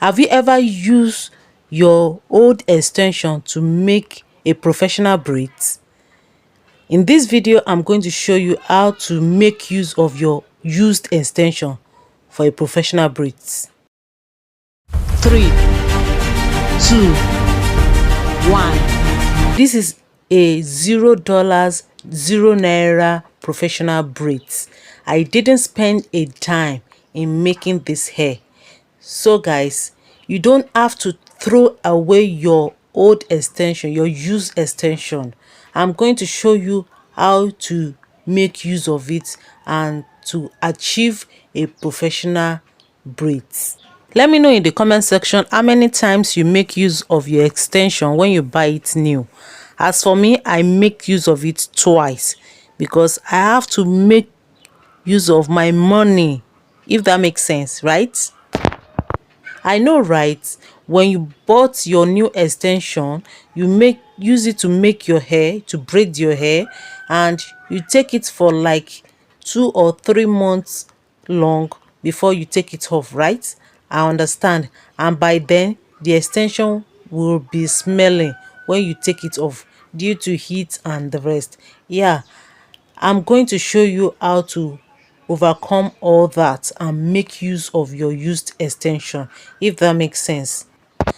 Have you ever used your old extension to make a professional braids? In this video, I'm going to show you how to make use of your used extension for a professional braids. 3, 2, 1. This is a $0, 0 naira professional braids. I didn't spend a dime in making this hair. So guys, you don't have to throw away your old extension, your used extension. I'm going to show you how to make use of it and to achieve a professional braids. Let me know in the comment section how many times you make use of your extension when you buy it new. As for me, I make use of it twice because I have to make use of my money, if that makes sense, right? I know, right? When you bought your new extension, you use it to make your hair, to braid your hair, and you take it for like 2 or 3 months long before you take it off, right? I understand. And by then the extension will be smelling when you take it off due to heat and the rest. Yeah, I'm going to show you how to overcome all that and make use of your used extension, if that makes sense.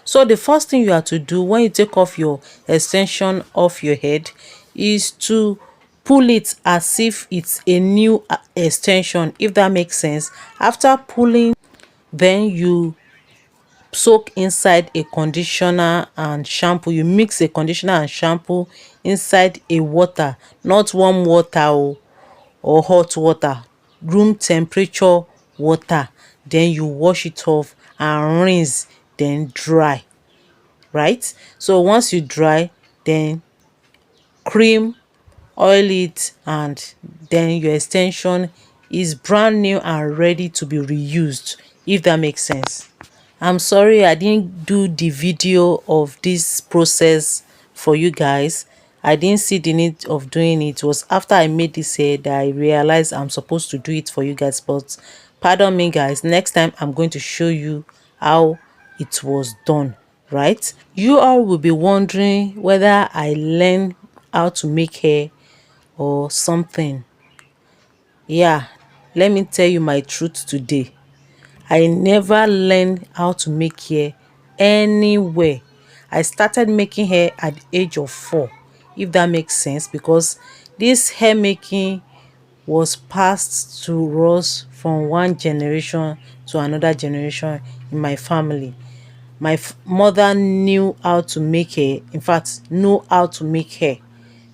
So the first thing you have to do when you take off your extension off your head is to pull it as if it's a new extension, if that makes sense. After pulling, then you soak inside a conditioner and shampoo. You mix a conditioner and shampoo inside a water, not warm water or hot water, room temperature water. Then you wash it off and rinse, then dry, right? So once you dry, then cream, oil it, and then your extension is brand new and ready to be reused, if that makes sense. I'm sorry I didn't do the video of this process for you guys. I didn't see the need of doing it. It was after I made this hair that I realized I'm supposed to do it for you guys. But pardon me guys, next time I'm going to show you how it was done, right? You all will be wondering whether I learned how to make hair or something. Yeah, let me tell you my truth today. I never learned how to make hair anywhere. I started making hair at the age of 4, if that makes sense, because this hair making was passed to us from one generation to another generation in my family. My mother knew how to make hair, in fact, know how to make hair,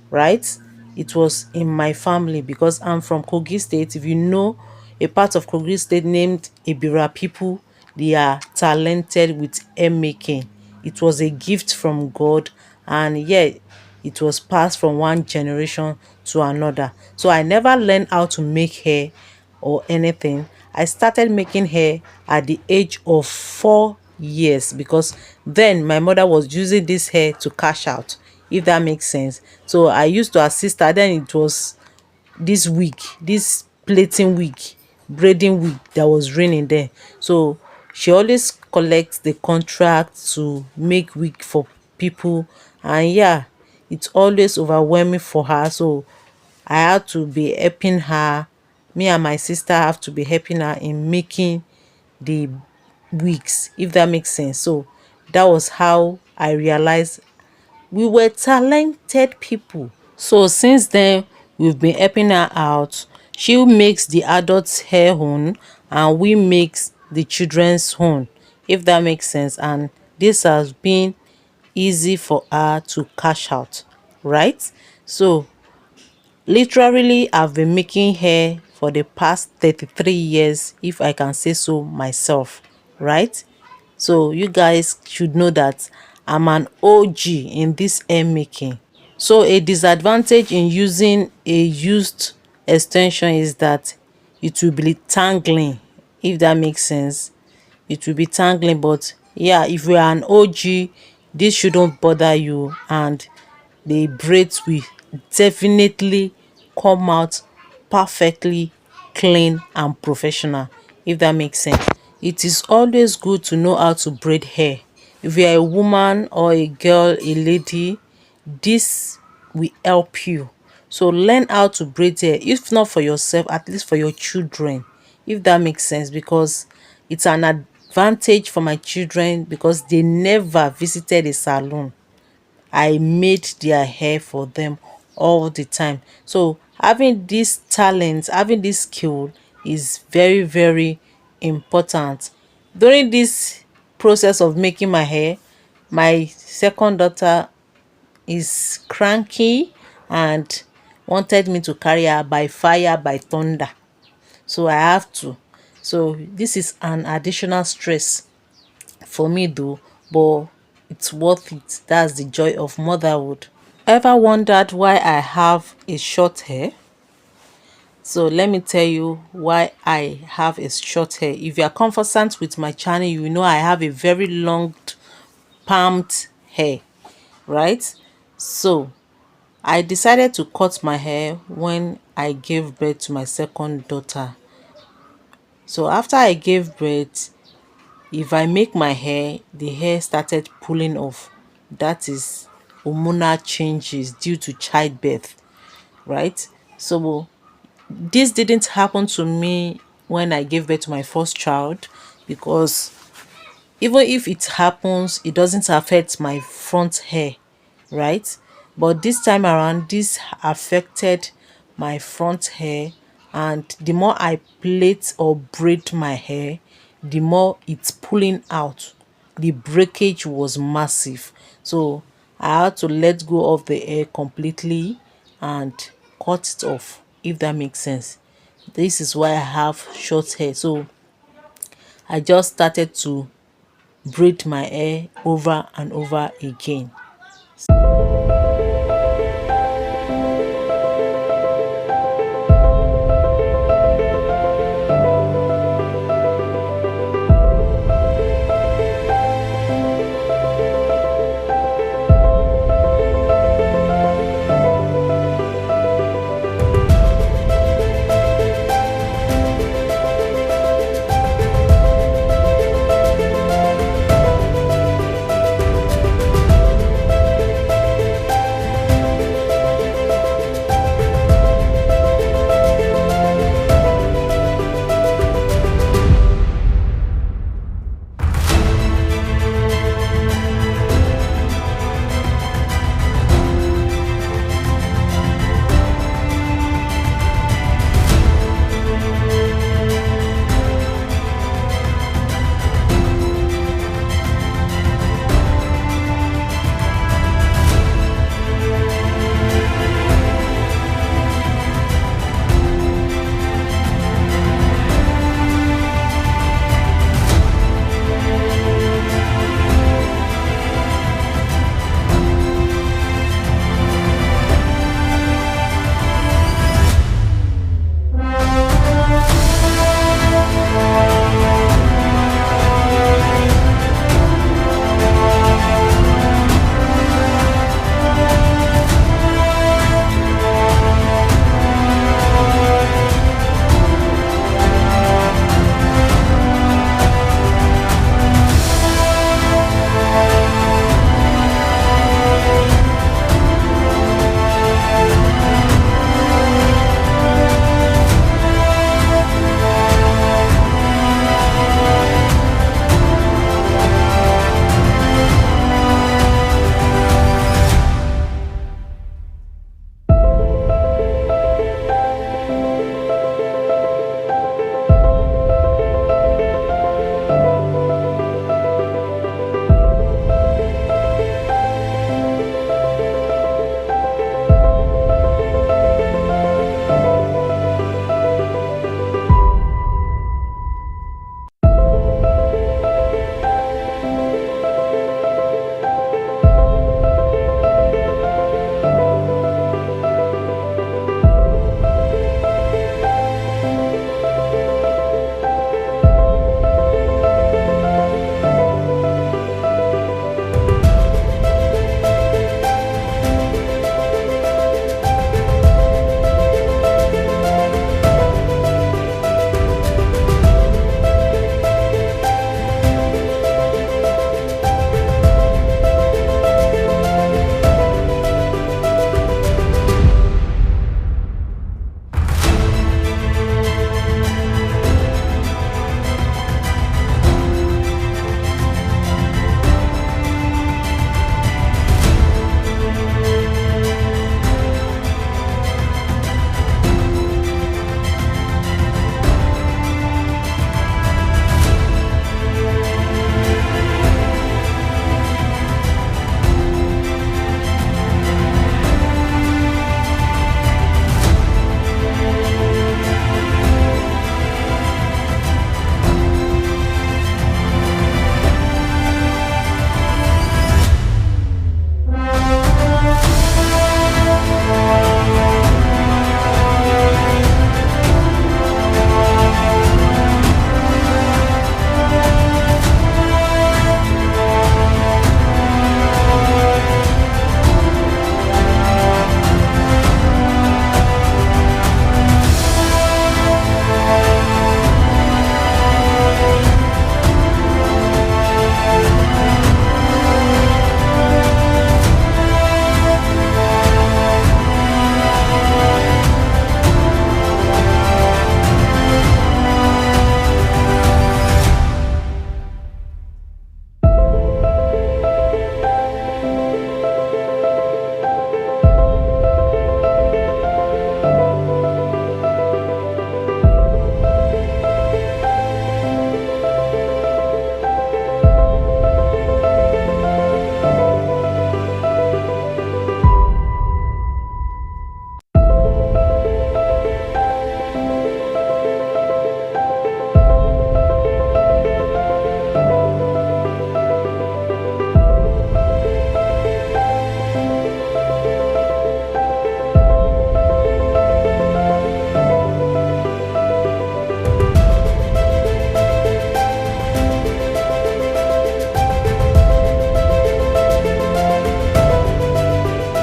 right? It was in my family because I'm from Kogi State. If you know a part of Kogi State named Ebira people, they are talented with hair making. It was a gift from God, and yeah, it was passed from one generation to another. So I never learned how to make hair or anything. I started making hair at the age of 4 years because then my mother was using this hair to cash out, if that makes sense. So I used to assist her. Then it was this wig, this plating wig, braiding wig that was raining there. So she always collects the contract to make wig for people, and yeah, it's always overwhelming for her. So I had to be helping her. Me and my sister have to be helping her in making the wigs, if that makes sense. So that was how I realized we were talented people. So since then, we've been helping her out. She makes the adults' hair on and we makes the children's own, if that makes sense. And this has been easy for her to cash out, right? So literally, I've been making hair for the past 33 years, if I can say so myself, right? So you guys should know that I'm an OG in this hair making. So a disadvantage in using a used extension is that it will be tangling, if that makes sense. It will be tangling, but yeah, if you are an OG, this shouldn't bother you, and the braids will definitely come out perfectly clean and professional, if that makes sense. It is always good to know how to braid hair. If you are a woman or a girl, a lady, this will help you. So learn how to braid hair, if not for yourself, at least for your children, if that makes sense, because it's an advantage for my children because they never visited a salon. I made their hair for them all the time. So having this talent, having this skill is very, very important. During this process of making my hair, my second daughter is cranky and wanted me to carry her by fire, by thunder. So I have to. So this is an additional stress for me though, but it's worth it. That's the joy of motherhood. Ever wondered why I have a short hair? So let me tell you why I have a short hair. If you are conversant with my channel, you know I have a very long palmed hair, right? So I decided to cut my hair when I gave birth to my second daughter. So after I gave birth, if I make my hair, the hair started pulling off. That is hormonal changes due to childbirth, right? So this didn't happen to me when I gave birth to my first child, because even if it happens, it doesn't affect my front hair, right? But this time around, this affected my front hair, and the more I plait or braid my hair, the more it's pulling out. The breakage was massive, so I had to let go of the hair completely and cut it off, if that makes sense. This is why I have short hair. So I just started to braid my hair over and over again.